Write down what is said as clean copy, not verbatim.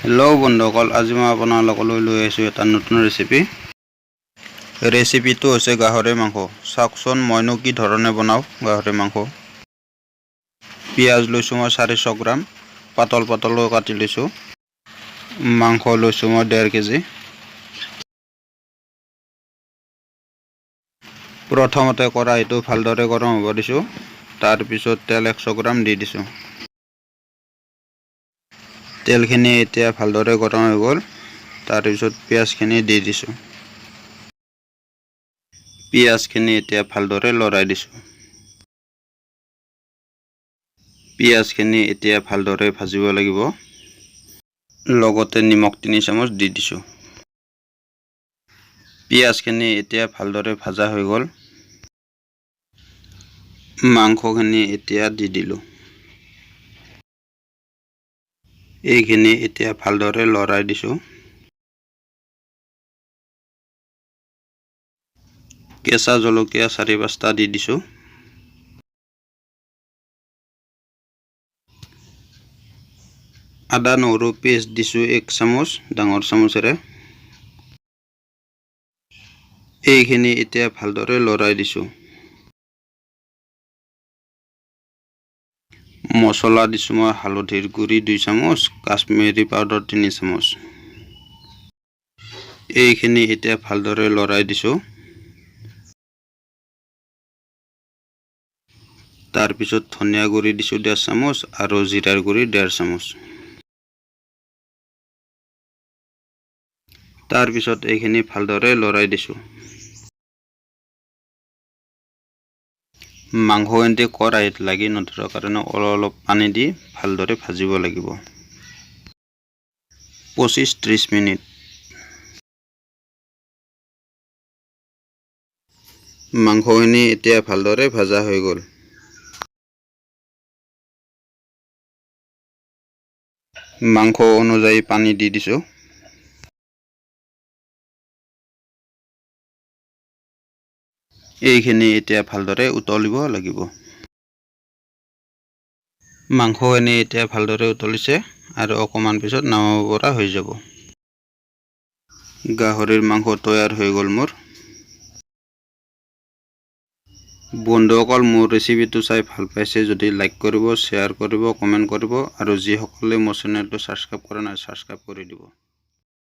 Hello' বন্ধুসকল, আজি মই আপোনালোকলৈ লৈ আহিছোঁ এটা নতুন ৰেচিপি। ৰেচিপিটো হৈছে গাহৰি মাংস। চাওকচোন মইনো কি ধৰণে বনাওঁ গাহৰি মাংস। পিঁয়াজ লৈছোঁ মই 400 গ্ৰাম, পাতল পাতলকৈ কাটি লৈছোঁ। মাংস লৈছোঁ মই 1.5 কেজি। প্ৰথমতে কেৰাহীটো ভালদৰে গৰম হ'ব দিছোঁ। তাৰপিছত তেল 100 গ্ৰাম দি দিছোঁ। তেলখিনি এতিয়া ভালদৰে গৰম হৈ গ'ল। তাৰপিছত পিঁয়াজখিনি দি দিছোঁ। পিঁয়াজখিনি এতিয়া ভালদৰে লৰাই দিছোঁ। পিঁয়াজখিনি এতিয়া ভালদৰে ভাজিব লাগিব। লগতে নিমখ 3 চামুচ দি দিছোঁ। পিঁয়াজখিনি এতিয়া ভালদৰে ভাজা হৈ গ'ল। মাংসখিনি এতিয়া দি দিলোঁ। এইখিনি এতিয়া ভালদৰে লৰাই দিছোঁ। কেঁচা জলকীয়া 4-5টা দি দিছোঁ। আদা নহৰু পেষ্ট দিছোঁ 1 চামুচ ডাঙৰ চামুচেৰে। এইখিনি এতিয়া ভালদৰে লৰাই দিছোঁ। মছলা দিছোঁ মই হালধিৰ গুড়ি 2 চামুচ, কাশ্মীৰী পাউডাৰ 3 চামুচ। এইখিনি এতিয়া ভালদৰে লৰাই দিছোঁ। তাৰপিছত ধনিয়া গুড়ি দিছোঁ 1.5 চামুচ আৰু জিৰাৰ গুড়ি 1.5 চামুচ। তাৰপিছত এইখিনি ভালদৰে লৰাই দিছোঁ। মাংসখিনি কেৰাহীত লাগি নধৰাৰ কাৰণে অলপ পানী দি ভালদৰে ভাজিব লাগিব। 25-30 মিনিট। মাংসখিনি এতিয়া ভালদৰে ভাজা হৈ গ'ল। মাংস অনুযায়ী পানী দি দিছোঁ। এইখিনি এতিয়া ভালদৰে উতলিব লাগিব। মাংসখিনি এতিয়া ভালদৰে উতলিছে আৰু অকণমান পিছত নামাব পৰা হৈ যাব। গাহৰিৰ মাংস তৈয়াৰ হৈ গ'ল মোৰ। বন্ধুসকল, মোৰ ৰেচিপিটো চাই ভাল পাইছে যদি লাইক কৰিব, শ্বেয়াৰ কৰিব, কমেণ্ট কৰিব আৰু যিসকলে মোৰ চেনেলটো ছাবস্ক্ৰাইব কৰা নাই ছাবস্ক্ৰাইব কৰি দিব।